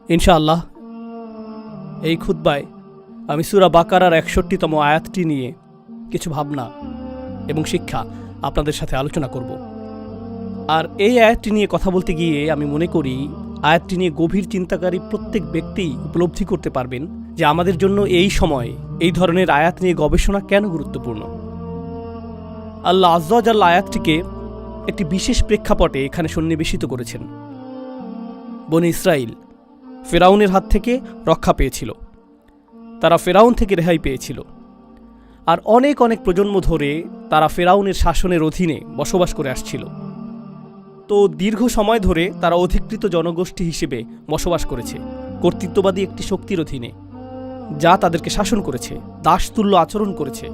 ইনশাআল্লাহ এই খুতবায় আমি সূরা বাকারার ৬১তম আয়াতটি নিয়ে কিছু ভাবনা এবং শিক্ষা আপনাদের সাথে আলোচনা করব। আর এই আয়াতটি নিয়ে কথা বলতে গিয়ে আমি মনে করি আয়াতটি নিয়ে গভীর চিন্তাকারী প্রত্যেক ব্যক্তি উপলব্ধি করতে পারবেন যে আমাদের জন্য এই সময় এই ধরনের আয়াত নিয়ে গবেষণা কেন গুরুত্বপূর্ণ। আল্লাহ আজ্জা ওয়া জাল্লা আয়াতটিকে একটি বিশেষ প্রেক্ষাপটে এখানে সন্নিবেশিত করেছেন। বনী ইসরাইল ফেরাউনের হাত থেকে রক্ষা পেয়েছিল, তারা ফেরাউন থেকে রেহাই পেয়েছিল, আর অনেক অনেক প্রজন্ম ধরে তারা ফেরাউনের শাসনের অধীনে বসবাস করে আসছিল। তো দীর্ঘ সময় ধরে তারা অধিকৃত জনগোষ্ঠী হিসেবে বসবাস করেছে কর্তৃত্ববাদী একটি শক্তির অধীনে, যা তাদেরকে শাসন করেছে, দাসতুল্য আচরণ করেছে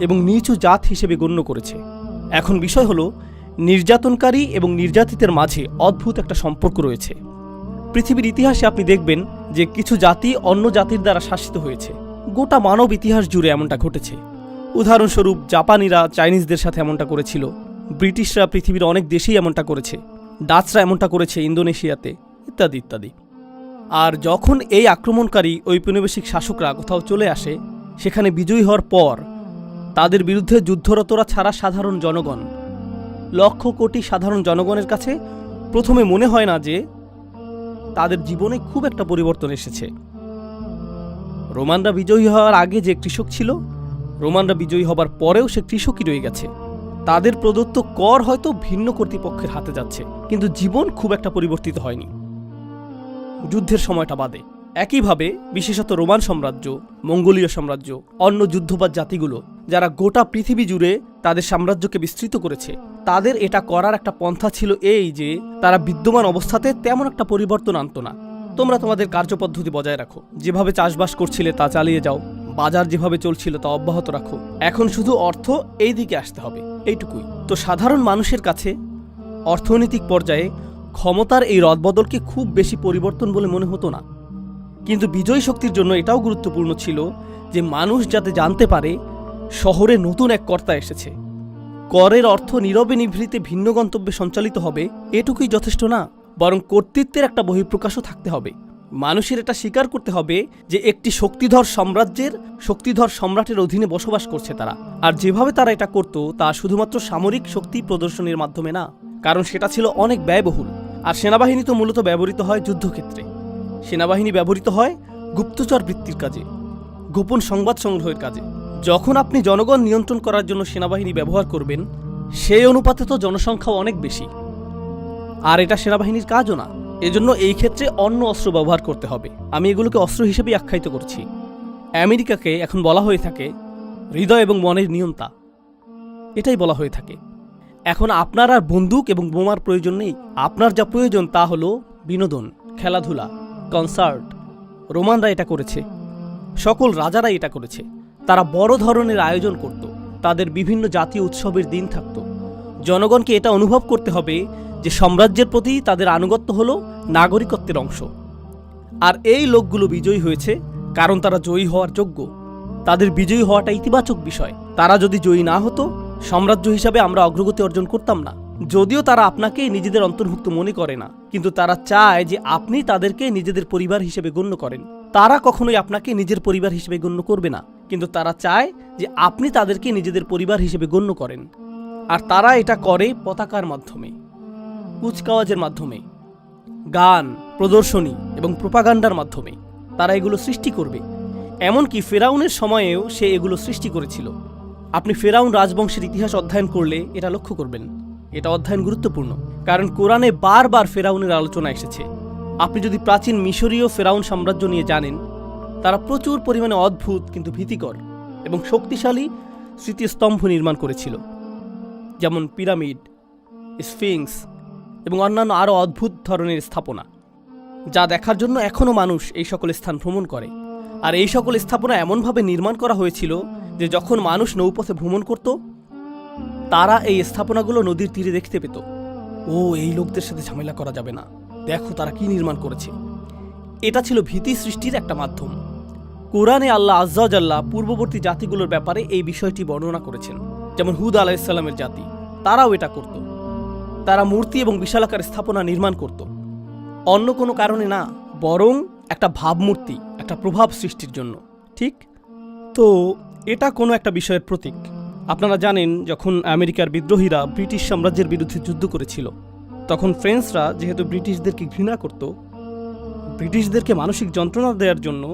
এবং নিচু জাত হিসেবে গণ্য করেছে। এখন বিষয় হলো, নির্যাতনকারী এবং নির্যাতিতের মাঝে অদ্ভুত একটা সম্পর্ক রয়েছে। পৃথিবীর ইতিহাসে আপনি দেখবেন যে কিছু জাতি অন্য জাতির দ্বারা শাসিত হয়েছে। গোটা মানব ইতিহাস জুড়ে এমনটা ঘটেছে। উদাহরণস্বরূপ জাপানিরা চাইনিজদের সাথে এমনটা করেছিল, ব্রিটিশরা পৃথিবীর অনেক দেশেই এমনটা করেছে, ডাচরা এমনটা করেছে ইন্দোনেশিয়াতে, ইত্যাদি ইত্যাদি। আর যখন এই আক্রমণকারী ঔপনিবেশিক শাসকরা কোথাও চলে আসে, সেখানে বিজয়ী হওয়ার পর তাদের বিরুদ্ধে যুদ্ধরতরা ছাড়া সাধারণ জনগণ, লক্ষ কোটি সাধারণ জনগণের কাছে প্রথমে মনে হয় না যে তাদের জীবনে খুব একটা পরিবর্তন এসেছে। রোমানরা বিজয়ী হওয়ার আগে যে কৃষক ছিল, রোমানরা বিজয়ী হবার পরেও সে কৃষকই রয়ে গেছে। তাদের প্রদত্ত কর হয়তো ভিন্ন কর্তৃপক্ষের হাতে যাচ্ছে, কিন্তু জীবন খুব একটা পরিবর্তিত হয়নি, যুদ্ধের সময়টা বাদে। একইভাবে বিশেষত রোমান সাম্রাজ্য, মঙ্গোলীয় সাম্রাজ্য, অন্য যুদ্ধবাজ জাতিগুলো যারা গোটা পৃথিবী জুড়ে তাদের সাম্রাজ্যকে বিস্তৃত করেছে, তাদের এটা করার একটা পন্থা ছিল এই যে তারা বিদ্যমান অবস্থাতে তেমন একটা পরিবর্তন আনত না। তোমরা তোমাদের কার্যপদ্ধতি বজায় রাখো, যেভাবে চাষবাস করছিলে তা চালিয়ে যাও, বাজার যেভাবে চলছিল তা অব্যাহত রাখো, এখন শুধু অর্থ এই দিকে আসতে হবে, এইটুকুই। তো সাধারণ মানুষের কাছে অর্থনৈতিক পর্যায়ে ক্ষমতার এই রদবদলকে খুব বেশি পরিবর্তন বলে মনে হতো না। কিন্তু বিজয়ী শক্তির জন্য এটাও গুরুত্বপূর্ণ ছিল যে মানুষ যাতে জানতে পারে শহরে নতুন এক কর্তা এসেছে। করের অর্থ নীরবে নিভৃতে ভিন্ন গন্তব্যে সঞ্চালিত হবে এটুকুই যথেষ্ট না, বরং কর্তৃত্বের একটা বহিঃপ্রকাশও থাকতে হবে। মানুষের এটা স্বীকার করতে হবে যে একটি শক্তিধর সাম্রাজ্যের শক্তিধর সম্রাটের অধীনে বসবাস করছে তারা। আর যেভাবে তারা এটা করত তা শুধুমাত্র সামরিক শক্তি প্রদর্শনের মাধ্যমে না, কারণ সেটা ছিল অনেক ব্যয়বহুল। আর সেনাবাহিনী তো মূলত ব্যবহৃত হয় যুদ্ধক্ষেত্রে। সেনাবাহিনী ব্যবহৃত হয় গুপ্তচর বৃত্তির কাজে, গোপন সংবাদ সংগ্রহের কাজে। যখন আপনি জনগণ নিয়ন্ত্রণ করার জন্য সেনাবাহিনী ব্যবহার করবেন, সেই অনুপাতে তো জনসংখ্যাও অনেক বেশি, আর এটা সেনাবাহিনীর কাজও না। এজন্য এই ক্ষেত্রে অন্য অস্ত্র ব্যবহার করতে হবে। আমি এগুলোকে অস্ত্র হিসেবেই আখ্যায়িত করছি। আমেরিকাকে এখন বলা হয়ে থাকে হৃদয় এবং মনের নিয়ন্তা, এটাই বলা হয়ে থাকে। এখন আপনার আর বন্দুক এবং বোমার প্রয়োজন নেই। আপনার যা প্রয়োজন তা হলো বিনোদন, খেলাধুলা, কনসার্ট। রোমানরা এটা করেছে, সকল রাজারাই এটা করেছে। তারা বড় ধরনের আয়োজন করত, তাদের বিভিন্ন জাতীয় উৎসবের দিন থাকত। জনগণকে এটা অনুভব করতে হবে যে সাম্রাজ্যের প্রতি তাদের আনুগত্য হলো নাগরিকত্বের অংশ। আর এই লোকগুলো বিজয়ী হয়েছে কারণ তারা জয়ী হওয়ার যোগ্য। তাদের বিজয়ী হওয়াটা ইতিবাচক বিষয়। তারা যদি জয়ী না হতো, সাম্রাজ্য হিসাবে আমরা অগ্রগতি অর্জন করতাম না। যদিও তারা আপনাকে নিজেদের অন্তর্ভুক্ত মনে করে না, কিন্তু তারা চায় যে আপনি তাদেরকে নিজেদের পরিবার হিসেবে গণ্য করেন। তারা কখনোই আপনাকে নিজের পরিবার হিসেবে গণ্য করবে না, কিন্তু তারা চায় যে আপনি তাদেরকে নিজেদের পরিবার হিসেবে গণ্য করেন। আর তারা এটা করে পতাকার মাধ্যমে, কুচকাওয়াজের মাধ্যমে, গান, প্রদর্শনী এবং প্রোপাগান্ডার মাধ্যমে। তারা এগুলো সৃষ্টি করবে। এমনকি ফেরাউনের সময়েও সে এগুলো সৃষ্টি করেছিল। আপনি ফেরাউন রাজবংশের ইতিহাস অধ্যয়ন করলে এটা লক্ষ্য করবেন। এটা অধ্যয়ন গুরুত্বপূর্ণ, কারণ কোরআনে বারবার ফেরাউনের আলোচনা এসেছে। আপনি যদি প্রাচীন মিশরীয় ফেরাউন সাম্রাজ্য নিয়ে জানেন, তারা প্রচুর পরিমাণে অদ্ভুত কিন্তু ভীতিকর এবং শক্তিশালী স্মৃতিস্তম্ভ নির্মাণ করেছিল, যেমন পিরামিড, স্ফিংস এবং অন্যান্য আরও অদ্ভুত ধরনের স্থাপনা, যা দেখার জন্য এখনও মানুষ এই সকল স্থান ভ্রমণ করে। আর এই সকল স্থাপনা এমনভাবে নির্মাণ করা হয়েছিল যে যখন মানুষ নৌপথে ভ্রমণ করত, তারা এই স্থাপনাগুলো নদীর তীরে দেখতে পেত। ও, এই লোকদের সাথে ঝামেলা করা যাবে না, দেখো তারা কি নির্মাণ করেছে। এটা ছিল ভীতি সৃষ্টির একটা মাধ্যম। কোরআনে আল্লাহ আজ্জা ওয়া জাল্লা পূর্ববর্তী জাতিগুলোর ব্যাপারে এই বিষয়টি বর্ণনা করেছেন। যেমন হুদ আলাইহিস সালামের জাতি, তারাও এটা করত। তারা মূর্তি এবং বিশালাকার স্থাপনা নির্মাণ করত, অন্য কোনো কারণে না, বরং একটা ভাবমূর্তি, একটা প্রভাব সৃষ্টির জন্য। ঠিক তো এটা কোনো একটা বিষয়ের প্রতীক। আপনারা জানেন, যখন আমেরিকার বিদ্রোহীরা ব্রিটিশ সাম্রাজ্যের বিরুদ্ধে যুদ্ধ করেছিল, তখন ফ্রেঞ্চরা যেহেতু ব্রিটিশদেরকে ঘৃণা করত, ব্রিটিশদেরকে মানসিক যন্ত্রণা দেওয়ার জন্য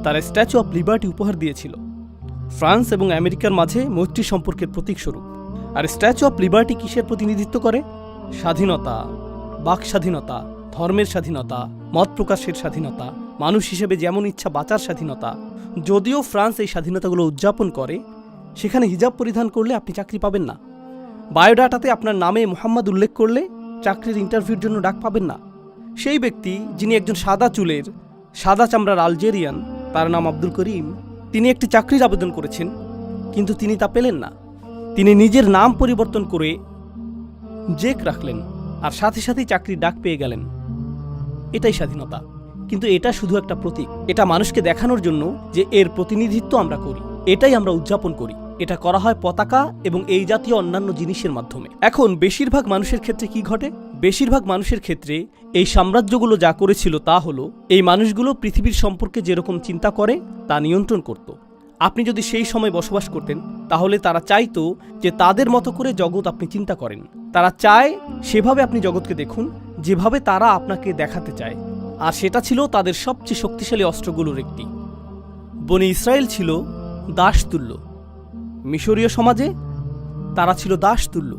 তারা স্ট্যাচু অফ লিবার্টি উপহার দিয়েছিল, ফ্রান্স এবং আমেরিকার মাঝে মৈত্রী সম্পর্কের প্রতীকস্বরূপ। আর স্ট্যাচু অফ লিবার্টি কিসের প্রতিনিধিত্ব করে? স্বাধীনতা, বাক স্বাধীনতা, ধর্মের স্বাধীনতা, মত প্রকাশের স্বাধীনতা, মানুষ হিসেবে যেমন ইচ্ছা বাঁচার স্বাধীনতা। যদিও ফ্রান্স এই স্বাধীনতাগুলো উদযাপন করে, সেখানে হিজাব পরিধান করলে আপনি চাকরি পাবেন না। বায়োডাটাতে আপনার নামে মোহাম্মদ উল্লেখ করলে চাকরির ইন্টারভিউর জন্য ডাক পাবেন না। সেই ব্যক্তি যিনি একজন সাদা চুলের, সাদা চামড়ার আলজেরিয়ান, তার নাম আব্দুল করিম, তিনি একটি চাকরির আবেদন করেছেন, কিন্তু তিনি তা পেলেন না। তিনি নিজের নাম পরিবর্তন করে জেক রাখলেন, আর সাথে সাথেই চাকরির ডাক পেয়ে গেলেন। এটাই স্বাধীনতা। কিন্তু এটা শুধু একটা প্রতীক। এটা মানুষকে দেখানোর জন্য যে এর প্রতিনিধিত্ব আমরা করি, এটাই আমরা উদযাপন করি। এটা করা হয় পতাকা এবং এই জাতীয় অন্যান্য জিনিসের মাধ্যমে। এখন বেশিরভাগ মানুষের ক্ষেত্রে কি ঘটে? বেশিরভাগ মানুষের ক্ষেত্রে এই সাম্রাজ্যগুলো যা করেছিল তা হলো, এই মানুষগুলো পৃথিবীর সম্পর্কে যেরকম চিন্তা করে তা নিয়ন্ত্রণ করত। আপনি যদি সেই সময় বসবাস করতেন, তাহলে তারা চাইতো যে তাদের মতো করে জগৎ আপনি চিন্তা করেন। তারা চায় সেভাবে আপনি জগৎকে দেখুন, যেভাবে তারা আপনাকে দেখাতে চায়। আর সেটা ছিল তাদের সবচেয়ে শক্তিশালী অস্ত্রগুলোর একটি। বনি ইসরায়েল ছিল দাসতুল্য। মিশরীয় সমাজে তারা ছিল দাসতুল্য।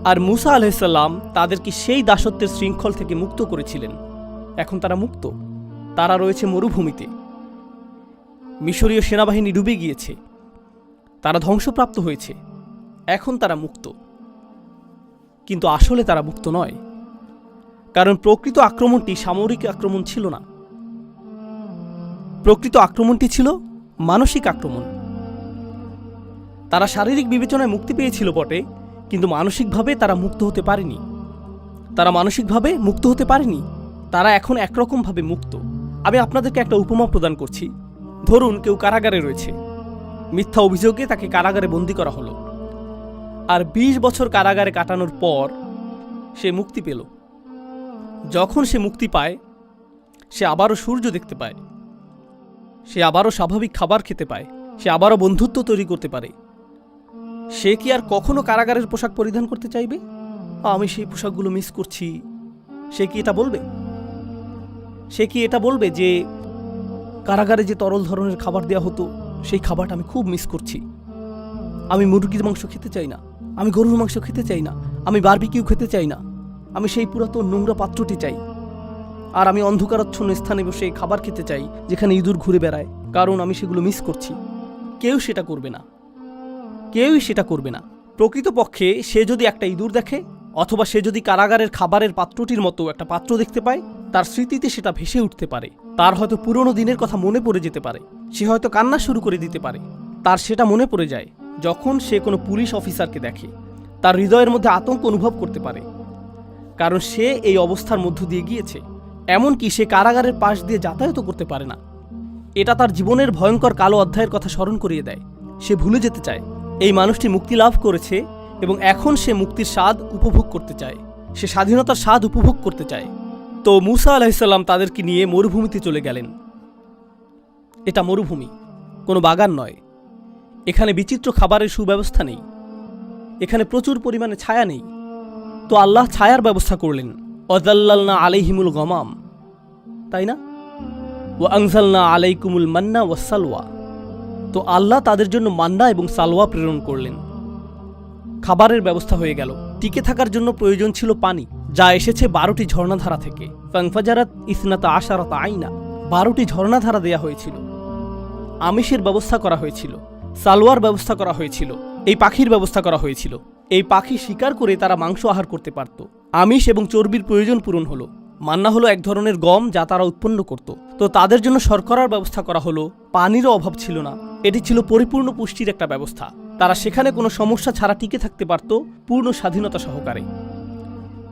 আর মুসা আলাইহিসসালাম তাদেরকে সেই দাসত্বের শৃঙ্খল থেকে মুক্ত করেছিলেন। এখন তারা মুক্ত। তারা রয়েছে মরুভূমিতে। মিশরীয় সেনাবাহিনী ডুবে গিয়েছে, তারা ধ্বংসপ্রাপ্ত হয়েছে। এখন তারা মুক্ত, কিন্তু আসলে তারা মুক্ত নয়। কারণ প্রকৃত আক্রমণটি সামরিক আক্রমণ ছিল না, প্রকৃত আক্রমণটি ছিল মানসিক আক্রমণ। তারা শারীরিক বিবেচনায় মুক্তি পেয়েছিল বটে, কিন্তু মানসিকভাবে তারা মুক্ত হতে পারেনি। তারা মানসিকভাবে মুক্ত হতে পারেনি। তারা এখন একরকমভাবে মুক্ত। আমি আপনাদেরকে একটা উপমা প্রদান করছি। ধরুন কেউ কারাগারে রয়েছে, মিথ্যা অভিযোগে তাকে কারাগারে বন্দী করা হলো, আর 20 বছর কারাগারে কাটানোর পর সে মুক্তি পেল। যখন সে মুক্তি পায়, সে আবারও সূর্য দেখতে পায়, সে আবারও স্বাভাবিক খাবার খেতে পায়, সে আবারও বন্ধুত্ব তৈরি করতে পারে। সে কি আর কখনো কারাগারের পোশাক পরিধান করতে চাইবে? আমি সেই পোশাকগুলো মিস করছি। সে কি এটা বলবে? সে কি এটা বলবে যে কারাগারে যে তরল ধরনের খাবার দেওয়া হতো, সেই খাবারটা আমি খুব মিস করছি। আমি মুরগির মাংস খেতে চাই না, আমি গরুর মাংস খেতে চাই না, আমি বারবিকিউ খেতে চাই না, আমি সেই পুরাতন নোংরা পাত্রটি চাই। আর আমি অন্ধকারাচ্ছন্ন স্থানে বসে খাবার খেতে চাই যেখানে ইঁদুর ঘুরে বেড়ায়, কারণ আমি সেগুলো মিস করছি। কেউ সেটা করবে না, কেউই সেটা করবে না। প্রকৃতপক্ষে সে যদি একটা ইঁদুর দেখে, অথবা সে যদি কারাগারের খাবারের পাত্রটির মতো একটা পাত্র দেখতে পায়, তার স্মৃতিতে সেটা ভেসে উঠতে পারে। তার হয়তো পুরনো দিনের কথা মনে পড়ে যেতে পারে। সে হয়তো কান্না শুরু করে দিতে পারে। তার সেটা মনে পড়ে যায় যখন সে কোনো পুলিশ অফিসারকে দেখে। তার হৃদয়ের মধ্যে আতঙ্ক অনুভব করতে পারে, কারণ সে এই অবস্থার মধ্য দিয়ে গিয়েছে। এমনকি সে কারাগারের পাশ দিয়ে যাতায়াতও করতে পারে না। এটা তার জীবনের ভয়ঙ্কর কালো অধ্যায়ের কথা স্মরণ করিয়ে দেয়। সে ভুলে যেতে চায় এই মানুষটি মুক্তি লাভ করেছে এবং এখন সে মুক্তির স্বাদ উপভোগ করতে চায়। সে স্বাধীনতার স্বাদ উপভোগ করতে চায়। তো মুসা আলাইহিসসালাম তাদেরকে নিয়ে মরুভূমিতে চলে গেলেন। এটা মরুভূমি, কোনো বাগান নয়। এখানে বিচিত্র খাবারের সুব্যবস্থা নেই, এখানে প্রচুর পরিমাণে ছায়া নেই। তো আল্লাহ ছায়ার ব্যবস্থা করলেন। ওয়াযাল্লালনা আলাইহিমুল গমাম, তাই না? ওয়া আনজালনা আলাইকুমুল মান্না ওয়াসসালওয়া। তো আল্লাহ তাদের জন্য মান্না এবং সালওয়া প্রেরণ করলেন। খাবারের ব্যবস্থা হয়ে গেল। টিকে থাকার জন্য প্রয়োজন ছিল পানি, যা এসেছে 12টি ঝর্ণাধারা থেকে। ফানফাজারাত ইসনাতা আশারাতা আইনা, 12টি ঝর্ণাধারা দেয়া হয়েছিল। আমিষের ব্যবস্থা করা হয়েছিল, সালোয়ার ব্যবস্থা করা হয়েছিল, এই পাখির ব্যবস্থা করা হয়েছিল। এই পাখি শিকার করে তারা মাংস আহার করতে পারত। আমিষ এবং চর্বির প্রয়োজন পূরণ হলো। মান্না হলো এক ধরনের গম যা তারা উৎপন্ন করত। তো তাদের জন্য শর্করার ব্যবস্থা করা হলো। পানিরও অভাব ছিল না। এটি ছিল পরিপূর্ণ পুষ্টির একটা ব্যবস্থা। তারা সেখানে কোনো সমস্যা ছাড়া টিকে থাকতে পারত পূর্ণ স্বাধীনতা সহকারে।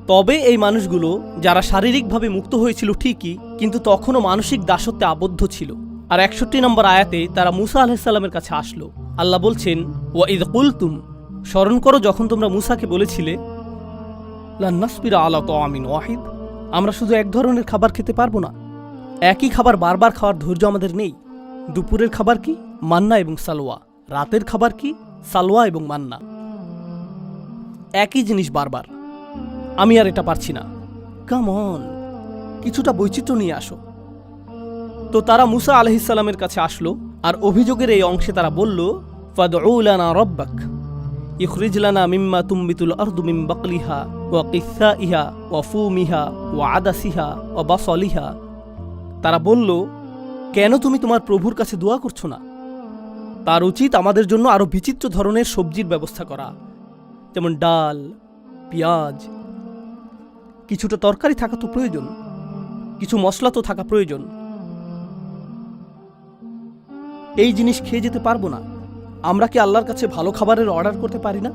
তবে এই মানুষগুলো যারা শারীরিকভাবে মুক্ত হয়েছিল ঠিকই, কিন্তু তখনও মানসিক দাসত্বে আবদ্ধ ছিল। আর 61 নম্বর আয়াতে তারা মুসা আলাইহিসসালামের কাছে আসলো। আল্লাহ বলছেন, ওয়া ইয কুলতুম, স্মরণ করো যখন তোমরা মুসাকে বলেছিলে, লান নাসবিরা আলা তাআমিন ওয়াহিদ, আমরা শুধু এক ধরনের খাবার খেতে পারবো না, একই খাবার বারবার খাওয়ার ধৈর্য আমাদের নেই। দুপুরের খাবার কি? মান্না এবং সালোয়া। রাতের খাবার কি? সালোয়া এবং মান্না। একই জিনিস বারবার। আমি আর এটা পারছি না, কাম অন, কিছুটা বৈচিত্র্য নিয়ে আসো। তো তারা মুসা আলাইহিসসালামের কাছে আসলো, আর অভিযোগের এই অংশে তারা বলল, ফাদউ লানা রাব্বাক ইখরিজ লানা মিম্মা তুমবিতুল আরদু মিন বাকলিহা ওয়া কিসাইহা ওয়া ফুমিহা ওয়া আদাসিহা ওয়া বাসলিহা। তারা বলল, কেন তুমি তোমার প্রভুর কাছে দোয়া করছো না? তার উচিত আমাদের জন্য আরো বিচিত্র ধরনের সবজির ব্যবস্থা করা, যেমন ডাল, পেঁয়াজ, কিছুটা তরকারি থাকা তো প্রয়োজন, কিছু মশলা তো থাকা প্রয়োজন। এই জিনিস খেয়ে যেতে পারবো না, আমরা কি আল্লাহর কাছে ভালো খাবারের অর্ডার করতে পারি না?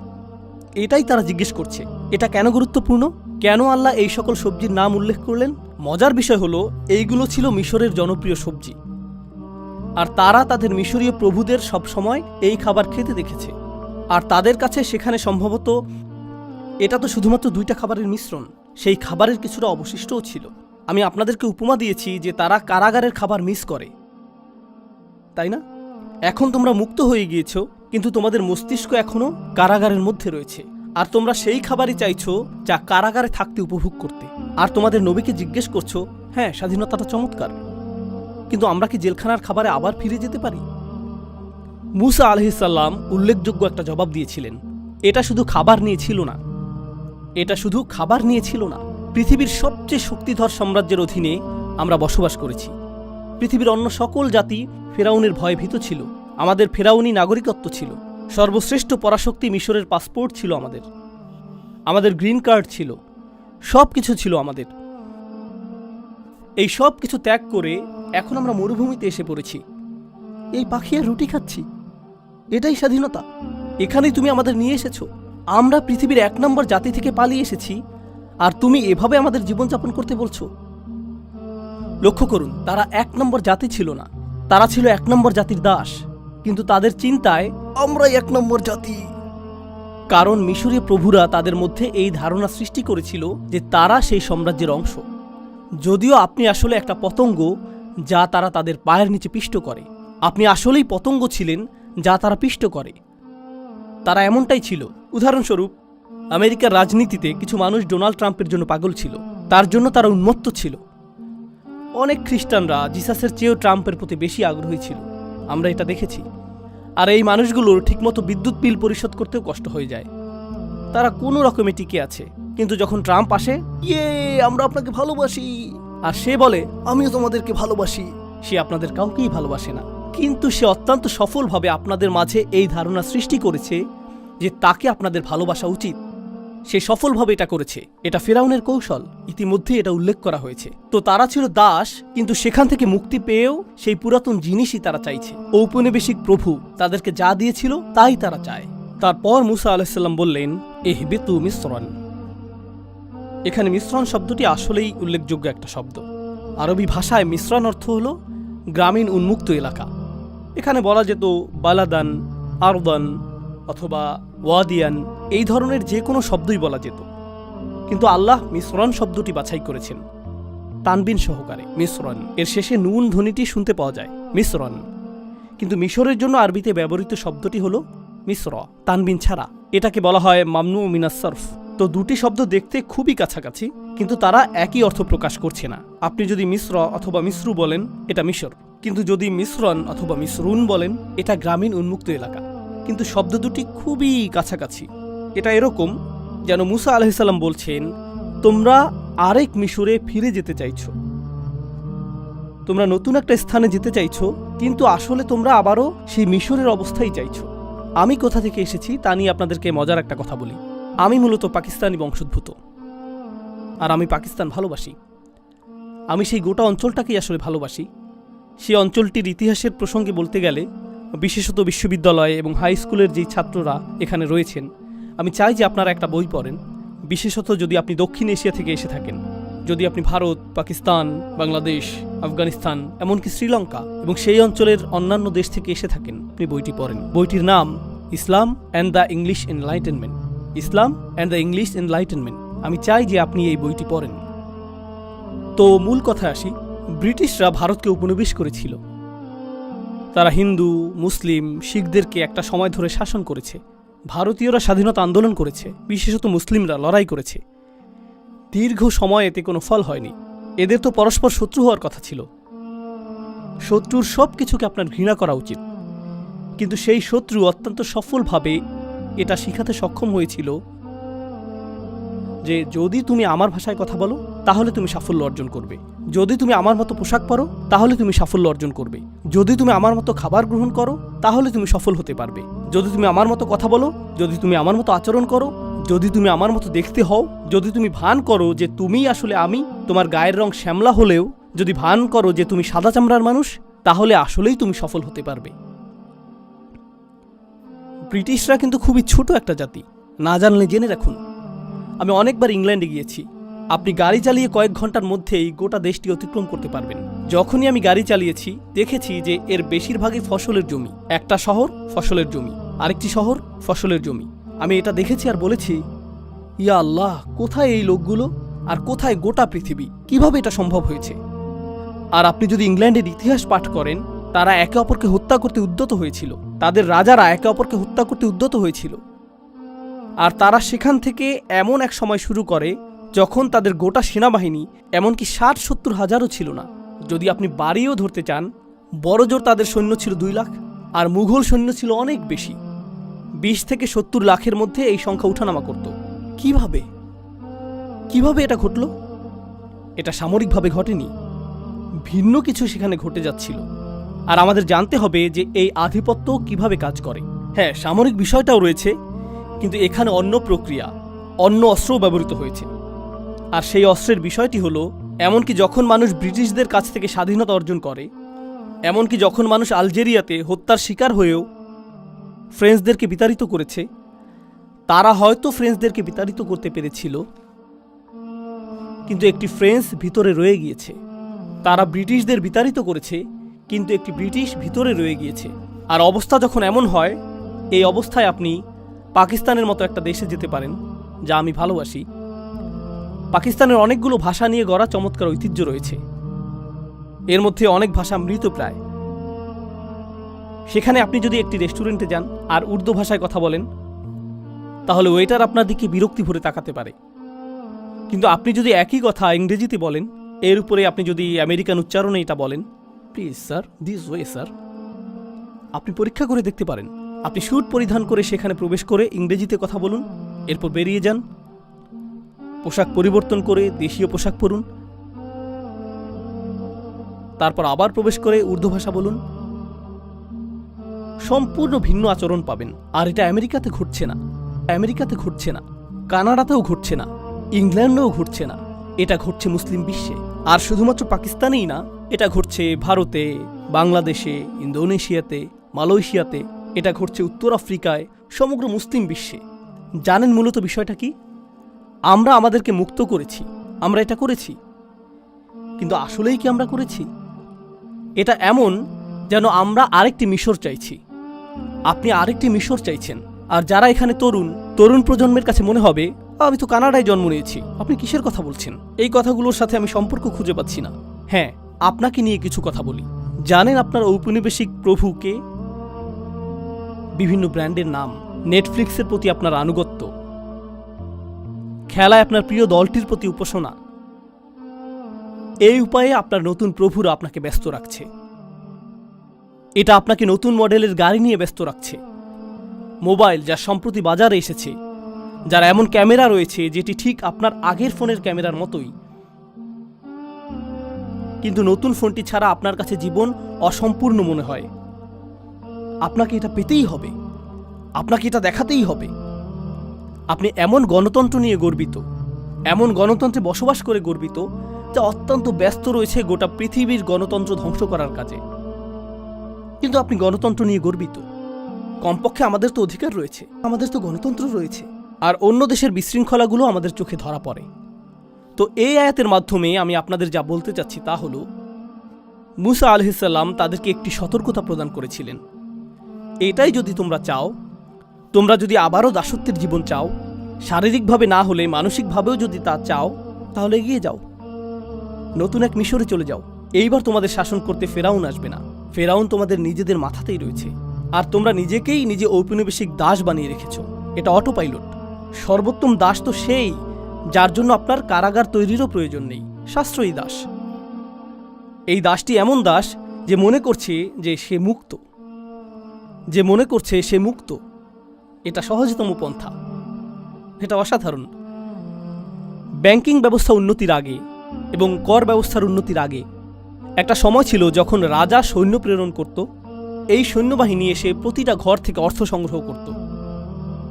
এটাই তারা জিজ্ঞেস করছে। এটা কেন গুরুত্বপূর্ণ? কেন আল্লাহ এই সকল সবজির নাম উল্লেখ করলেন? মজার বিষয় হলো, এইগুলো ছিল মিশরের জনপ্রিয় সবজি, আর তারা তাদের মিশরীয় প্রভুদের সব সময় এই খাবার খেতে দেখেছে। আর তাদের কাছে সেখানে সম্ভবত এটা তো শুধুমাত্র দুইটা খাবারের মিশ্রণ, সেই খাবারের কিছুটা অবশিষ্টও ছিল। আমি আপনাদেরকে উপমা দিয়েছি যে তারা কারাগারের খাবার মিস করে, তাই না? এখন তোমরা মুক্ত হয়ে গিয়েছ, কিন্তু তোমাদের মস্তিষ্ক এখনো কারাগারের মধ্যে রয়েছে, আর তোমরা সেই খাবারই চাইছো যা কারাগারে থাকতে উপভোগ করতে। আর তোমাদের নবীকে জিজ্ঞেস করছো, হ্যাঁ স্বাধীনতাটা চমৎকার, কিন্তু আমরা কি জেলখানার খাবারে আবার ফিরে যেতে পারি? মুসা আলাইহিসসালাম উল্লেখযোগ্য একটা জবাব দিয়েছিলেন। এটা শুধু খাবার নিয়ে ছিল না, পৃথিবীর সবচেয়ে শক্তিধর সাম্রাজ্যের অধীনে আমরা বসবাস করেছি। পৃথিবীর অন্য সকল জাতি ফেরাউনের ভয়ে ভীত ছিল। আমাদের ফেরাউনি নাগরিকত্ব ছিল। সর্বশ্রেষ্ঠ পরাশক্তি মিশরের পাসপোর্ট ছিল আমাদের গ্রিন কার্ড ছিল, সব কিছু ছিল আমাদের। এই সব কিছু ত্যাগ করে এখন আমরা মরুভূমিতে এসে পড়েছি। এই পাখি আর রুটি খাচ্ছি, এটাই স্বাধীনতা? এখানেই তুমি আমাদের নিয়ে এসেছো। আমরা পৃথিবীর 1 নম্বর জাতি থেকে পালিয়ে এসেছি, আর তুমি এভাবে আমাদের জীবনযাপন করতে বলছো? লক্ষ্য করুন, তারা 1 নম্বর জাতি ছিল না, তারা ছিল 1 নম্বর জাতির দাস। কিন্তু তাদের চিন্তায় আমরাই 1 নম্বর জাতি, কারণ মিশরীয় প্রভুরা তাদের মধ্যে এই ধারণা সৃষ্টি করেছিল যে তারা সেই সাম্রাজ্যের অংশ। যদিও আপনি আসলে একটা পতঙ্গ যা তারা তাদের পায়ের নিচে পিষ্ট করে। আপনি আসলেই পতঙ্গ ছিলেন যা তারা পিষ্ট করে। তারা এমনটাই ছিল। উদাহরণস্বরূপ, আমেরিকার রাজনীতিতে কিছু মানুষ ডোনাল্ড ট্রাম্পের জন্য পাগল ছিল, তার জন্য তারা উন্মত্ত ছিল। অনেক খ্রিস্টানরা জিসাসের চেয়েও ট্রাম্পের প্রতি বেশি আগ্রহী ছিল, আমরা এটা দেখেছি। আর এই মানুষগুলোর ঠিকমতো বিদ্যুৎ বিল পরিশোধ করতেও কষ্ট হয়ে যায়। তারা কোনো রকমে টিকে আছে, কিন্তু যখন ট্রাম্প আসে, ইয়ে আমরা আপনাকে ভালোবাসি, আর সে বলে আমিও তোমাদেরকে ভালোবাসি, সে আপনাদের কাউকেই ভালোবাসে না। কিন্তু সে অত্যন্ত সফলভাবে আপনাদের মাঝে এই ধারণা সৃষ্টি করেছে যে তাকে আপনাদের ভালোবাসা উচিত। সে সফলভাবে এটা করেছে। এটা ফেরাউনের কৌশল, ইতিমধ্যে এটা উল্লেখ করা হয়েছে। তো তারা ছিল দাস, কিন্তু সেখান থেকে মুক্তি পেয়েও সেই পুরাতন জিনিসই তারা চাইছে। ঔপনিবেশিক প্রভু তাদেরকে যা দিয়েছিল তাই তারা চায়। তারপর মুসা আলাইহিসসালাম বললেন, ইহবিতু মিসরান। এখানে মিশ্রণ শব্দটি আসলেই উল্লেখযোগ্য একটা শব্দ। আরবি ভাষায় মিশ্রণ অর্থ হল গ্রামীণ উন্মুক্ত এলাকা। এখানে বলা যেত বালাদান, আরদান অথবা ওয়াদিয়ান, এই ধরনের যে কোনো শব্দই বলা যেত, কিন্তু আল্লাহ মিশ্রণ শব্দটি বাছাই করেছেন তানবিন সহকারে। মিশ্রণ এর শেষে নুন ধ্বনিটি শুনতে পাওয়া যায়, মিশ্রণ। কিন্তু মিশরের জন্য আরবিতে ব্যবহৃত শব্দটি হল মিশ্র, তানবিন ছাড়া। এটাকে বলা হয় মামনু মিনাস সরফ। তো দুটি শব্দ দেখতে খুবই কাছাকাছি, কিন্তু তারা একই অর্থ প্রকাশ করছে না। আপনি যদি মিশ্র অথবা মিশ্রু বলেন, এটা মিশর, কিন্তু যদি মিশ্রণ অথবা মিশ্রুন বলেন, এটা গ্রামীণ উন্মুক্ত এলাকা। কিন্তু শব্দ দুটি খুবই কাছাকাছি। এটা এরকম যেন মুসা আলাইহিসসালাম বলছেন, তোমরা আরেক মিশরে ফিরে যেতে চাইছো, তোমরা নতুন একটা স্থানে যেতে চাইছো, কিন্তু আসলে তোমরা আবারও সেই মিশরের অবস্থায় চাইছো। আমি কোথা থেকে এসেছি তা নিয়ে আপনাদেরকে মজার একটা কথা বলি। আমি মূলত পাকিস্তানি বংশোদ্ভূত, আর আমি পাকিস্তান ভালোবাসি। আমি সেই গোটা অঞ্চলটাকেই আসলে ভালোবাসি। সেই অঞ্চলটির ইতিহাসের প্রসঙ্গে বলতে গেলে, বিশেষত বিশ্ববিদ্যালয় এবং হাই স্কুলের যেই ছাত্ররা এখানে রয়েছেন, আমি চাই যে আপনারা একটা বই পড়েন, বিশেষত যদি আপনি দক্ষিণ এশিয়া থেকে এসে থাকেন। যদি আপনি ভারত, পাকিস্তান, বাংলাদেশ, আফগানিস্তান, এমনকি শ্রীলঙ্কা এবং সেই অঞ্চলের অন্যান্য দেশ থেকে এসে থাকেন, আপনি বইটি পড়েন। বইটির নাম Islam and the English Enlightenment. Islam and the English Enlightenment. আমি চাই যে আপনি এই বইটি পড়েন। তো মূল কথায় আসি, ব্রিটিশরা ভারতকে উপনিবেশ করেছিল। তারা হিন্দু, মুসলিম, শিখদেরকে একটা সময় ধরে শাসন করেছে। ভারতীয়রা স্বাধীনতা আন্দোলন করেছে, বিশেষত মুসলিমরা লড়াই করেছে। দীর্ঘ সময় এতে কোনো ফল হয়নি। এদের তো পরস্পর শত্রু হওয়ার কথা ছিল। শত্রুর সব কিছুকে আপনার ঘৃণা করা উচিত, কিন্তু সেই শত্রু অত্যন্ত সফলভাবে এটা শিখাতে সক্ষম হয়েছিল যে যদি তুমি আমার ভাষায় কথা বলো তাহলে তুমি সাফল্য অর্জন করবে, যদি তুমি আমার মতো পোশাক পরো তাহলে তুমি সাফল্য অর্জন করবে, যদি তুমি আমার মতো খাবার গ্রহণ করো তাহলে তুমি সফল হতে পারবে, যদি তুমি আমার মতো কথা বলো, যদি তুমি আমার মতো আচরণ করো, যদি তুমি আমার মতো দেখতে হও, যদি তুমি ভান করো যে তুমিই আসলে আমি, তোমার গায়ের রং শ্যামলা হলেও যদি ভান করো যে তুমি সাদা চামড়ার মানুষ, তাহলে আসলেই তুমি সফল হতে পারবে। ব্রিটিশরা কিন্তু খুবই ছোট একটা জাতি, না জানলে জেনে রাখুন। আমি অনেকবার ইংল্যান্ডে গিয়েছি। আপনি গাড়ি চালিয়ে কয়েক ঘন্টার মধ্যেই গোটা দেশটি অতিক্রম করতে পারবেন। যখনই আমি গাড়ি চালিয়েছি দেখেছি যে এর বেশিরভাগই ফসলের জমি। একটা শহর ফসলের জমি, আরেকটি শহর ফসলের জমি। আমি এটা দেখেছি আর বলেছি, ইয়া আল্লাহ, কোথায় এই লোকগুলো আর কোথায় গোটা পৃথিবী, কিভাবে এটা সম্ভব হয়েছে? আর আপনি যদি ইংল্যান্ডের ইতিহাস পাঠ করেন, তারা একে অপরকে হত্যা করতে উদ্যত হয়েছিল, তাদের রাজারা একে অপরকে হত্যা করতে উদ্যত হয়েছিল। আর তারা সেখান থেকে এমন এক সময় শুরু করে যখন তাদের গোটা সেনাবাহিনী এমনকি ৬০-৭০ হাজারও ছিল না। যদি আপনি বাড়িও ধরতে চান, বড়জোর তাদের সৈন্য ছিল ২ লাখ, আর মুঘল সৈন্য ছিল অনেক বেশি। ২০ থেকে ৭০ লাখের মধ্যে এই সংখ্যা উঠানামা করত। কিভাবে এটা ঘটল? এটা সামরিকভাবে ঘটেনি, ভিন্ন কিছু সেখানে ঘটে যাচ্ছিল। আর আমাদের জানতে হবে যে এই আধিপত্য কিভাবে কাজ করে। হ্যাঁ, সামরিক বিষয়টাও রয়েছে, কিন্তু এখানে অন্য প্রক্রিয়া, অন্য অস্ত্রও ব্যবহৃত হয়েছে। আর সেই অস্ত্রের বিষয়টি হলো, এমনকি যখন মানুষ ব্রিটিশদের কাছ থেকে স্বাধীনতা অর্জন করে, এমনকি যখন মানুষ আলজেরিয়াতে হত্যার শিকার হয়েও ফ্রেঞ্চদেরকে বিতাড়িত করেছে, তারা হয়তো ফ্রেঞ্চদেরকে বিতাড়িত করতে পেরেছিল, কিন্তু একটি ফ্রেঞ্চ ভিতরে রয়ে গিয়েছে। তারা ব্রিটিশদের বিতাড়িত করেছে, কিন্তু একটি ব্রিটিশ ভিতরে রয়ে গিয়েছে। আর অবস্থা যখন এমন হয়, এই অবস্থায় আপনি পাকিস্তানের মতো একটা দেশে যেতে পারেন, যা আমি ভালোবাসি। পাকিস্তানের অনেকগুলো ভাষা নিয়ে গড়া চমৎকার ঐতিহ্য রয়েছে। এর মধ্যে অনেক ভাষা মৃতপ্রায়। সেখানে আপনি যদি একটি রেস্টুরেন্টে যান আর উর্দু ভাষায় কথা বলেন, তাহলে ওয়েটার আপনার দিকে বিরক্তি ভরে তাকাতে পারে। কিন্তু আপনি যদি একই কথা ইংরেজিতে বলেন, এর উপরে আপনি যদি আমেরিকান উচ্চারণে এটা বলেন, please sir, this way sir, আপনি পরীক্ষা করে দেখতে পারেন। আপনি স্যুট পরিধান করে সেখানে প্রবেশ করে ইংরেজিতে কথা বলুন, এরপর বেরিয়ে যান, পোশাক পরিবর্তন করে দেশীয় পোশাক পরুন, তারপর আবার প্রবেশ করে উর্দু ভাষা বলুন। সম্পূর্ণ ভিন্ন আচরণ পাবেন। আর এটা আমেরিকাতে ঘটছে না, কানাডাতেও ঘটছে না, ইংল্যান্ডেও ঘটছে না, এটা ঘটছে মুসলিম বিশ্বে। আর শুধুমাত্র পাকিস্তানেই না, এটা ঘটছে ভারতে, বাংলাদেশে, ইন্দোনেশিয়াতে, মালয়েশিয়াতে, এটা ঘটছে উত্তর আফ্রিকায়, সমগ্র মুসলিম বিশ্বে। জানেন মূলত বিষয়টা কি? আমরা আমাদেরকে মুক্ত করেছি, আমরা এটা করেছি, কিন্তু আসলেই কি আমরা করেছি? এটা এমন যেন আমরা আরেকটি মিশর চাইছি। আপনি আরেকটি মিশর চাইছেন। আর যারা এখানে তরুণ প্রজন্মের কাছে মনে হবে, আমি তো কানাডায় জন্ম নিয়েছি, আপনি কিসের কথা বলছেন? এই কথাগুলোর সাথে আমি সম্পর্ক খুঁজে পাচ্ছি না। হ্যাঁ, আপনাকে নিয়ে কিছু কথা বলি। জানেন আপনার ঔপনিবেশিক প্রভুকে? বিভিন্ন ব্র্যান্ডের নাম, নেটফ্লিক্সের প্রতি আপনার আনুগত্য, খেলায় আপনার প্রিয় দলটির প্রতি উপাসনা, এই উপায়ে আপনার নতুন প্রভুরা আপনাকে ব্যস্ত রাখছে। এটা আপনাকে নতুন মডেলের গাড়ি নিয়ে ব্যস্ত রাখছে, মোবাইল যা সম্প্রতি বাজারে এসেছে, যার এমন ক্যামেরা রয়েছে যেটি ঠিক আপনার আগের ফোনের ক্যামেরার মতোই, কিন্তু নতুন ফোনটি ছাড়া আপনার কাছে জীবন অসম্পূর্ণ মনে হয়। আপনাকে এটা পেতেই হবে, আপনাকে এটা দেখাতেই হবে। আপনি এমন গণতন্ত্র নিয়ে গর্বিত, এমন গণতন্ত্রে বসবাস করে গর্বিত, যা অত্যন্ত ব্যস্ত রয়েছে গোটা পৃথিবীর গণতন্ত্র ধ্বংস করার কাজে। কিন্তু আপনি গণতন্ত্র নিয়ে গর্বিত। কমপক্ষে আমাদের তো অধিকার রয়েছে, আমাদের তো গণতন্ত্র রয়েছে। আর অন্য দেশের বিশৃঙ্খলাগুলো আমাদের চোখে ধরা পড়ে। তো এই আয়াতের মাধ্যমে আমি আপনাদের যা বলতে চাচ্ছি তা হলো, মুসা আলাইহিস সালাম তাদেরকে একটি সতর্কতা প্রদান করেছিলেন। এটাই যদি তোমরা চাও, তোমরা যদি আবারও দাসত্বের জীবন চাও, শারীরিকভাবে না হলে মানসিকভাবেও যদি তা চাও, তাহলে এগিয়ে যাও। নতুন এক মিশরে চলে যাও। এইবার তোমাদের শাসন করতে ফেরাউন আসবে না। ফেরাউন তোমাদের নিজেদের মাথাতেই রয়েছে, আর তোমরা নিজেকেই নিজে ঔপনিবেশিক দাস বানিয়ে রেখেছ। এটা অটো পাইলট। সর্বোত্তম দাস তো সেই যার জন্য আপনার কারাগার তৈরিরও প্রয়োজন নেই, সাশ্রয়ী দাস। এই দাসটি এমন দাস যে মনে করছে যে সে মুক্ত, এটা সহজতম পন্থা। এটা অসাধারণ। ব্যাংকিং ব্যবস্থা উন্নতির আগে এবং কর ব্যবস্থার উন্নতির আগে একটা সময় ছিল যখন রাজা সৈন্য প্রেরণ করত। এই সৈন্যবাহিনী এসে প্রতিটা ঘর থেকে অর্থ সংগ্রহ করত।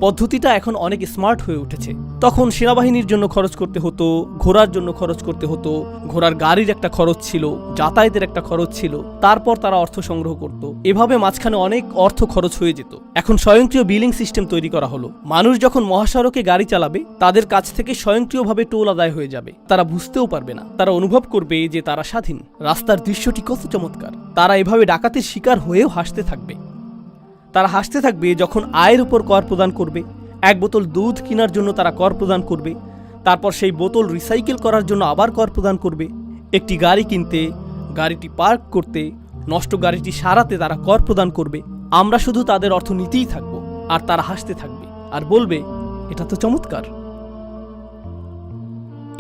পদ্ধতিটা এখন অনেক স্মার্ট হয়ে উঠেছে। তখন সেনাবাহিনীর জন্য খরচ করতে হতো, ঘোড়ার জন্য খরচ করতে হতো, ঘোড়ার গাড়ির একটা খরচ ছিল, যাতায়াতের একটা খরচ ছিল, তারপর তারা অর্থ সংগ্রহ করত। এভাবে মাঝখানে অনেক অর্থ খরচ হয়ে যেত। এখন স্বয়ংক্রিয় বিলিং সিস্টেম তৈরি করা হলো। মানুষ যখন মহাসড়কে গাড়ি চালাবে, তাদের কাছ থেকে স্বয়ংক্রিয়ভাবে টোল আদায় হয়ে যাবে। তারা বুঝতেও পারবে না, তারা অনুভব করবে যে তারা স্বাধীন। রাস্তার দৃশ্যটি কত চমৎকার। তারা এভাবে ডাকাতির শিকার হয়েও হাসতে থাকবে। তারা হাসতে থাকবে যখন আয়ের উপর কর প্রদান করবে। এক বোতল দুধ কেনার জন্য তারা কর প্রদান করবে, তারপর সেই বোতল রিসাইকেল করার জন্য আবার কর প্রদান করবে। একটি গাড়ি কিনতে, গাড়িটি পার্ক করতে, নষ্ট গাড়িটি সারাতে তারা কর প্রদান করবে। আমরা শুধু তাদের অর্থ নিতেই থাকবো, আর তারা হাসতে থাকবে আর বলবে, এটা তো চমৎকার।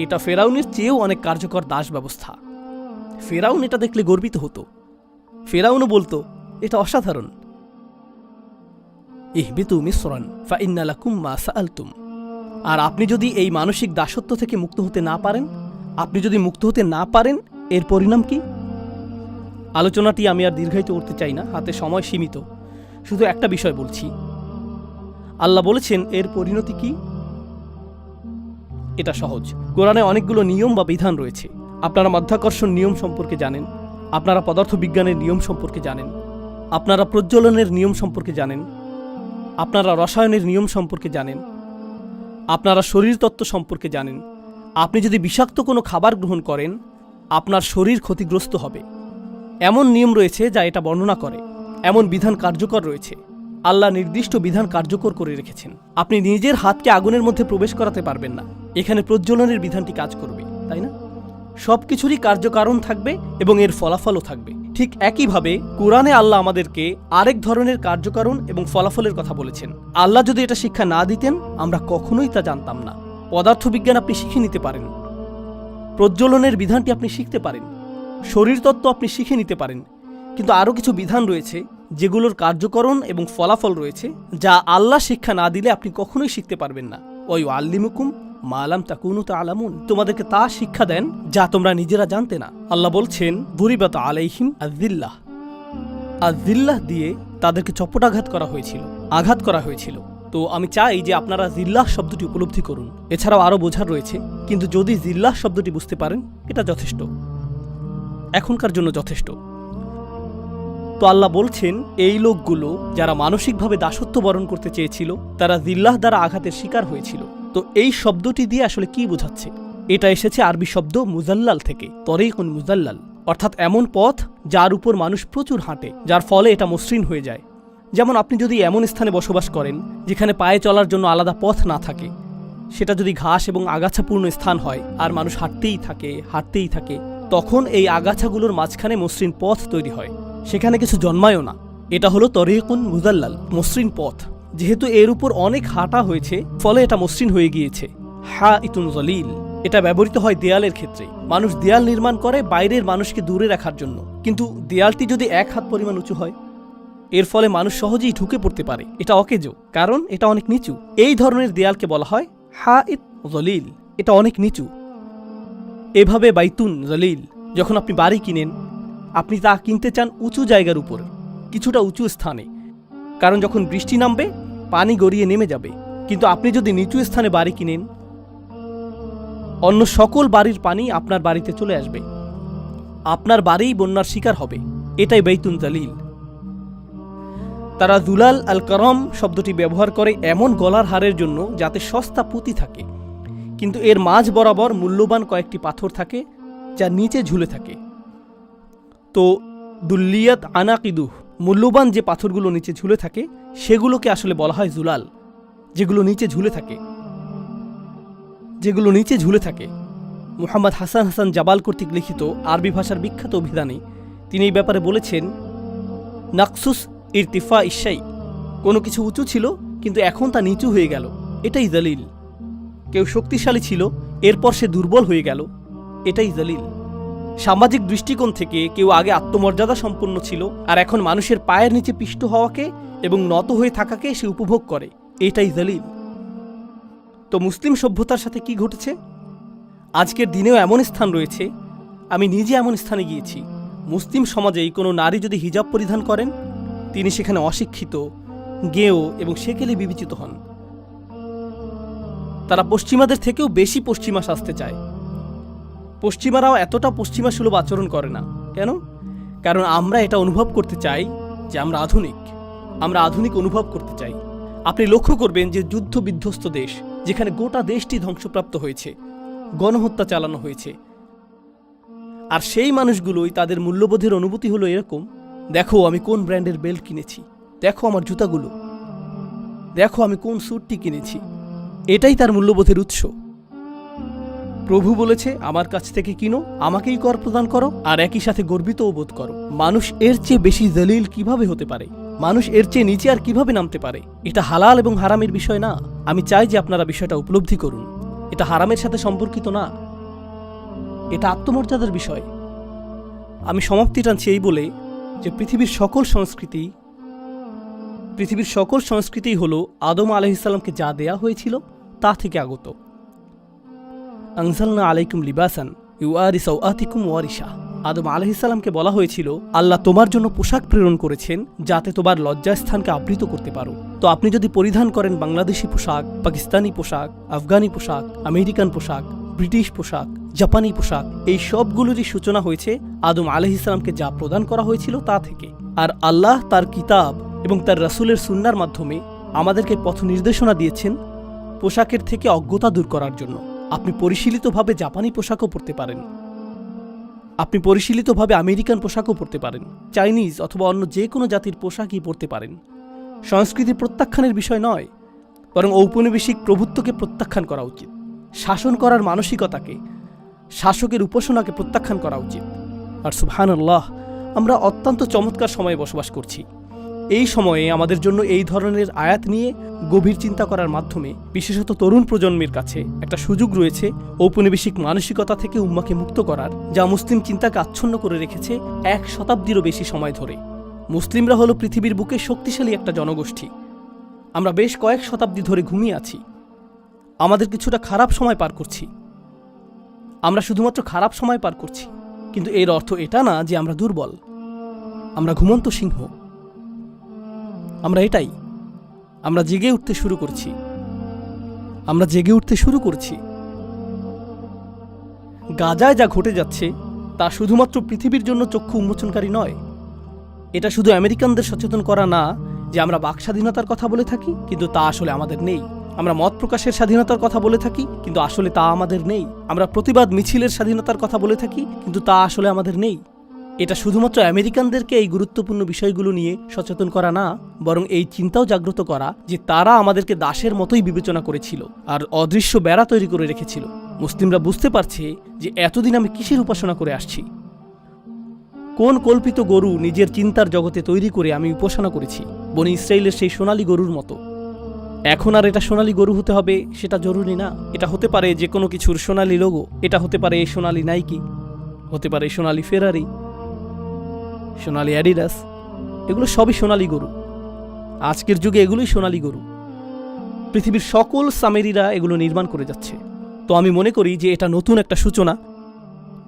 এটা ফেরাউনের চেয়েও অনেক কার্যকর দাস ব্যবস্থা। ফেরাউন এটা দেখলে গর্বিত হতো। ফেরাউনও বলতো, এটা অসাধারণ। ইহবিতু মিসরান ফাইন্না লাকুম মা সাআলতুম। আর আপনি যদি এই মানসিক দাসত্ব থেকে মুক্ত হতে না পারেন, এর পরিণাম কি? আলোচনাটি আমি আর দীর্ঘায়িত করতে চাই না, হাতে সময় সীমিত। শুধু একটা বিষয় বলছি। আল্লাহ বলেছেন এর পরিণতি কি? এটা সহজ। কোরআনে অনেকগুলো নিয়ম বা বিধান রয়েছে। আপনারা মাধ্যাকর্ষণ নিয়ম সম্পর্কে জানেন, আপনারা পদার্থবিজ্ঞানের নিয়ম সম্পর্কে জানেন, আপনারা প্রজ্বলনের নিয়ম সম্পর্কে জানেন, আপনারা রসায়নের নিয়ম সম্পর্কে জানেন, আপনারা শরীরতত্ত্ব সম্পর্কে জানেন। আপনি যদি বিষাক্ত কোনো খাবার গ্রহণ করেন, আপনার শরীর ক্ষতিগ্রস্ত হবে। এমন নিয়ম রয়েছে যা এটা বর্ণনা করে। এমন বিধান কার্যকর রয়েছে। আল্লাহ নির্দিষ্ট বিধান কার্যকর করে রেখেছেন। আপনি নিজের হাতকে আগুনের মধ্যে প্রবেশ করাতে পারবেন না। এখানে প্রজ্বলনের বিধানটি কাজ করবে, তাই না? সবকিছুরই কার্যকারণ থাকবে এবং এর ফলাফলও থাকবে। ঠিক একইভাবে কোরআনে আল্লাহ আমাদেরকে আরেক ধরনের কার্যকারণ এবং ফলাফলের কথা বলেছেন। আল্লাহ যদি এটা শিক্ষা না দিতেন, আমরা কখনোই তা জানতাম না। পদার্থবিজ্ঞান আপনি শিখে নিতে পারেন, প্রজ্বলনের বিধানটি আপনি শিখতে পারেন, শরীরতত্ত্ব আপনি শিখে নিতে পারেন, কিন্তু আরও কিছু বিধান রয়েছে যেগুলোর কার্যকরণ এবং ফলাফল রয়েছে, যা আল্লাহ শিক্ষা না দিলে আপনি কখনোই শিখতে পারবেন না। ওই আল্লিমুকুম মালাম তাকুনু তাআলামুন। তোমাদেরকে তা শিক্ষা দেন যা তোমরা নিজেরা জানতে না। আল্লাহ বলছেন, দুরিবাত আলাইহিম আযিল্লাহ। আযিল্লাহ দিয়ে তাদেরকে চপটাঘাত করা হয়েছিল। তো আমি চাই যে আপনারা জিল্লাহ শব্দটি উপলব্ধি করুন। এছাড়াও আরও বোঝার রয়েছে, কিন্তু যদি জিল্লাহ শব্দটি বুঝতে পারেন, এটা যথেষ্ট, এখনকার জন্য যথেষ্ট। তো আল্লাহ বলছেন, এই লোকগুলো যারা মানসিকভাবে দাসত্ব বরণ করতে চেয়েছিল, তারা জিল্লাহ দ্বারা আঘাতের শিকার হয়েছিল। তো এই শব্দটি দিয়ে আসলে কি বোঝাচ্ছে? এটা এসেছে আরবি শব্দ মুজাল্লাল থেকে, তরিকুন মুজাল্লাল, অর্থাৎ এমন পথ যার উপর মানুষ প্রচুর হাঁটে, যার ফলে এটা মসৃণ হয়ে যায়। যেমন আপনি যদি এমন স্থানে বসবাস করেন যেখানে পায়ে চলার জন্য আলাদা পথ না থাকে, সেটা যদি ঘাস এবং আগাছাপূর্ণ স্থান হয় আর মানুষ হাঁটতেই থাকে, তখন এই আগাছাগুলোর মাঝখানে মসৃণ পথ তৈরি হয়, সেখানে কিছু জন্মায়ও না। এটা হলো তরিকুন মুজাল্লাল, মসৃণ পথ। যেহেতু এর উপর অনেক হাঁটা হয়েছে, ফলে এটা মসৃণ হয়ে গিয়েছে। হাইতুন জলিল, এটা ব্যবহৃত হয় দেয়ালের ক্ষেত্রে। মানুষ দেয়াল নির্মাণ করে বাইরের মানুষকে দূরে রাখার জন্য, কিন্তু দেয়ালটি যদি 1 হাত পরিমাণ উঁচু হয়, এর ফলে মানুষ সহজেই ঢুকে পড়তে পারে। এটা অকেজো, কারণ এটা অনেক নিচু। এই ধরনের দেয়ালকে বলা হয় হাইত জলিল, এটা অনেক নিচু। এভাবে বাইতুন জলিল, যখন আপনি বাড়ি কিনেন, আপনি তা কিনতে চান উঁচু জায়গার উপর, কিছুটা উঁচু স্থানে, কারণ যখন বৃষ্টি নামবে পানি গড়িয়ে নেমে যাবে। কিন্তু আপনি যদি নিচু স্থানে বাড়ি কিনেন, অন্য সকল বাড়ির পানি আপনার বাড়িতে চলে আসবে, আপনার বাড়িই বন্যার শিকার হবে। এটাই বাইতুন জলিল। তারা দুলাল আল করম শব্দটি ব্যবহার করে এমন গলার হারের জন্য যাতে সস্তা পুঁতি থাকে, কিন্তু এর মাঝ বরাবর মূল্যবান কয়েকটি পাথর থাকে যা নিচে ঝুলে থাকে। তো দুল্লিয়াত আনাকিদুহ, মূল্যবান যে পাথরগুলো নিচে ঝুলে থাকে সেগুলোকে আসলে বলা হয় জুলাল, যেগুলো নিচে ঝুলে থাকে। মুহাম্মদ হাসান হাসান জাবাল কর্তৃক লিখিত আরবি ভাষার বিখ্যাত অভিধানে তিনি এই ব্যাপারে বলেছেন, নাকসুস ইরতিফা ইশাই, কোনো কিছু উঁচু ছিল কিন্তু এখন তা নিচু হয়ে গেল, এটাই দলিল। কেউ শক্তিশালী ছিল, এরপর সে দুর্বল হয়ে গেল, এটাই দলিল। সামাজিক দৃষ্টিকোণ থেকে কেউ আগে আত্মমর্যাদা সম্পন্ন ছিল, আর এখন মানুষের পায়ের নিচে পিষ্ট হওয়াকে এবং নত হয়ে থাকাকে সে উপভোগ করে, এটাই দলিল। তো মুসলিম সভ্যতার সাথে কি ঘটেছে? আজকের দিনেও এমন স্থান রয়েছে, আমি নিজে এমন স্থানে গিয়েছি, মুসলিম সমাজেই কোনো নারী যদি হিজাব পরিধান করেন, তিনি সেখানে অশিক্ষিত, গেঁয়ো এবং সেকেলে বিবেচিত হন। তারা পশ্চিমাদের থেকেও বেশি পশ্চিমা সাজতে চায়। পশ্চিমারাও এতটা পশ্চিমা সুলভ আচরণ করে না। কেন? কারণ আমরা এটা অনুভব করতে চাই যে আমরা আধুনিক অনুভব করতে চাই। আপনি লক্ষ্য করবেন যে যুদ্ধ বিধ্বস্ত দেশ, যেখানে গোটা দেশটি ধ্বংসপ্রাপ্ত হয়েছে, গণহত্যা চালানো হয়েছে, আর সেই মানুষগুলোই তাদের মূল্যবোধের অনুভূতি হলো এরকম, দেখো আমি কোন ব্র্যান্ডের বেল্ট কিনেছি, দেখো আমার জুতাগুলো, দেখো আমি কোন স্যুটটি কিনেছি, এটাই তার মূল্যবোধের উৎস। প্রভু বলেছে, আমার কাছ থেকে কিনো, আমাকেই কর প্রদান করো, আর একই সাথে গর্বিতও বোধ করো। মানুষ এর চেয়ে বেশি দলিল কিভাবে হতে পারে? মানুষ এর চেয়ে নিচে আর কিভাবে নামতে পারে? এটা হালাল এবং হারামের বিষয় না। আমি চাই যে আপনারা বিষয়টা উপলব্ধি করুন। এটা হারামের সাথে সম্পর্কিত না, এটা আত্মমর্যাদার বিষয়। আমি সমাপ্তি টানছি এই বলে যে পৃথিবীর সকল সংস্কৃতিই হল আদম আলাইহিস সালামকে যা দেয়া হয়েছিল তা থেকে আগত। আনজালনা আলাইকুম লিবাসান ইউআরি সাওআতিকুম ওয়ারিশা। আদম আলাইহিস সালামকে বলা হয়েছিল, আল্লাহ তোমার জন্য পোশাক প্রেরণ করেছেন যাতে তোমার লজ্জাস্থানকে আবৃত করতে পারো। তো আপনি যদি পরিধান করেন বাংলাদেশি পোশাক, পাকিস্তানি পোশাক, আফগানি পোশাক, আমেরিকান পোশাক, ব্রিটিশ পোশাক, জাপানি পোশাক, এই সবগুলোরই সূচনা হয়েছে আদম আলাইহিস সালামকে যা প্রদান করা হয়েছিল তা থেকে। আর আল্লাহ তার কিতাব এবং তার রাসূলের সুন্নাহর মাধ্যমে আমাদেরকে পথ নির্দেশনা দিয়েছেন পোশাকের থেকে অজ্ঞতা দূর করার জন্য। আপনি পরিশীলিতভাবে জাপানি পোশাকও পরতে পারেন, আপনি পরিশীলিতভাবে আমেরিকান পোশাকও পরতে পারেন, চাইনিজ অথবা অন্য যে কোনো জাতির পোশাকই পরতে পারেন। সংস্কৃতি প্রত্যাখ্যানের বিষয় নয়, বরং ঔপনিবেশিক প্রভুত্বকে প্রত্যাখ্যান করা উচিত। শাসন করার মানসিকতাকে, শাসকের উপাসনাকে প্রত্যাখ্যান করা উচিত। আর সুবহানাল্লাহ, আমরা অত্যন্ত চমৎকার সময়ে বসবাস করছি। এই সময়ে আমাদের জন্য এই ধরনের আয়াত নিয়ে গভীর চিন্তা করার মাধ্যমে বিশেষত তরুণ প্রজন্মের কাছে একটা সুযোগ রয়েছে ঔপনিবেশিক মানসিকতা থেকে উম্মাকে মুক্ত করার, যা মুসলিম চিন্তাকে আচ্ছন্ন করে রেখেছে 1 শতাব্দীরও বেশি সময় ধরে। মুসলিমরা হলো পৃথিবীর বুকে শক্তিশালী একটা জনগোষ্ঠী। আমরা বেশ কয়েক শতাব্দী ধরে ঘুমিয়ে আছি। আমাদের কিছুটা খারাপ সময় পার করছি, আমরা শুধুমাত্র খারাপ সময় পার করছি, কিন্তু এর অর্থ এটা না যে আমরা দুর্বল, আমরা ঘুমন্ত সিংহ। আমরা জেগে উঠতে শুরু করছি। গাজায় যা ঘটে যাচ্ছে তা শুধুমাত্র পৃথিবীর জন্য চক্ষু উন্মোচনকারী নয়। এটা শুধু আমেরিকানদের সচেতন করা না যে আমরা বাক স্বাধীনতার কথা বলে থাকি কিন্তু তা আসলে আমাদের নেই। আমরা মত প্রকাশের স্বাধীনতার কথা বলে থাকি কিন্তু আসলে তা আমাদের নেই। আমরা প্রতিবাদ মিছিলের স্বাধীনতার কথা বলে থাকি কিন্তু তা আসলে আমাদের নেই। এটা শুধুমাত্র আমেরিকানদেরকে এই গুরুত্বপূর্ণ বিষয়গুলো নিয়ে সচেতন করা না, বরং এই চিন্তাও জাগ্রত করা যে তারা আমাদেরকে দাসের মতোই বিবেচনা করেছিল আর অদৃশ্য বেড়া তৈরি করে রেখেছিল। মুসলিমরা বুঝতে পারছে যে এতদিন আমি কিসের উপাসনা করে আসছি, কোন কল্পিত গরু নিজের চিন্তার জগতে তৈরি করে আমি উপাসনা করেছি, বনি ইসরাইলের সেই সোনালী গরুর মতো। এখন আর এটা সোনালী গরু হতে হবে সেটা জরুরি না। এটা হতে পারে যে কোনো কিছুর সোনালী লোগো, এটা হতে পারে সোনালী নাইকি, হতে পারে সোনালী ফেরারি, সোনালী অ্যাডিডাস, এগুলো সবই সোনালী গরু। আজকের যুগে এগুলোই সোনালী গরু। পৃথিবীর সকল সামেরিরা এগুলো নির্মাণ করে যাচ্ছে। তো আমি মনে করি যে এটা নতুন একটা সূচনা,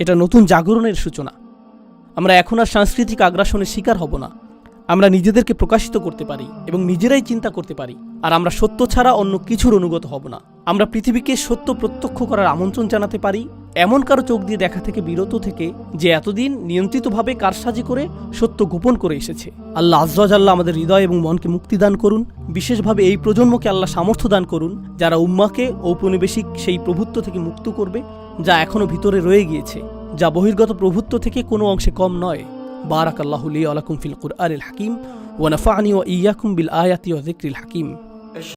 এটা নতুন জাগরণের সূচনা। আমরা এখন আর সাংস্কৃতিক আগ্রাসনের শিকার হব না। আমরা নিজেদেরকে প্রকাশিত করতে পারি এবং নিজেরাই চিন্তা করতে পারি, আর আমরা সত্য ছাড়া অন্য কিছুর অনুগত হব না। আমরা পৃথিবীকে সত্য প্রত্যক্ষ করার আমন্ত্রণ জানাতে পারি, এমন কারো চোখ দিয়ে দেখা থেকে বিরত থেকে যে এতদিন নিয়ন্ত্রিতভাবে কারসাজি করে সত্য গোপন করে এসেছে। আল্লাহ আজ্জা ওয়া জাল্লা আমাদের হৃদয় এবং মনকে মুক্তি দান করুন। বিশেষভাবে এই প্রজন্মকে আল্লাহ সামর্থ্য দান করুন যারা উম্মাকে ঔপনিবেশিক সেই প্রভুত্ব থেকে মুক্ত করবে যা এখনো ভিতরে রয়ে গিয়েছে, যা বহির্গত প্রভুত্ব থেকে কোনো অংশে কম নয়। বারাকাল্লাহু লি ওয়া লাকুম ফিল কুরআনিল হাকিম ওয়া নাফা'নি ওয়া ইয়্যাকুম বিল আয়াতি ওয়া যিকরিল হাকিম।